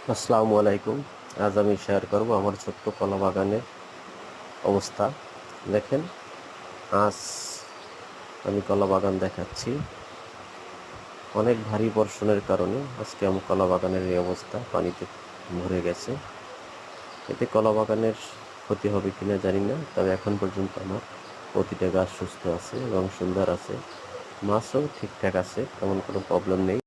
আসসালামু আলাইকুম। আজ আমি শেয়ার করব আমার ছোট্ট কলা বাগানের অবস্থা। দেখেন, আজ আমি কলা বাগান দেখাচ্ছি। অনেক ভারী বর্ষণের কারণে আজকে আমার কলা বাগানের এই অবস্থা, পানিতে ভরে গেছে। এতে কলা বাগানের ক্ষতি হবে কিনা জানি না, তবে এখন পর্যন্ত আমার প্রতিটা গাছ সুস্থ আছে এবং সুন্দর আছে। মাছও ঠিকঠাক আছে, তেমন কোনো প্রবলেম নেই।